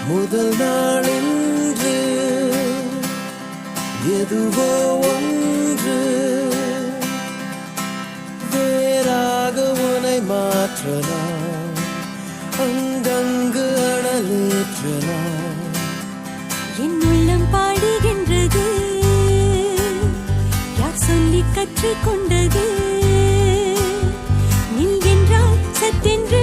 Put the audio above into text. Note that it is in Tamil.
முதல் நாளின்று எதுவோ ஒன்று வேறாக உனை மாற்றலாம், அங்கங்கு அனலேற்றலாம். என் உள்ளம் பாடுகின்றது, யார் சொல்லி கற்றுக்கொண்டது? நில் என்றால் சத்தென்று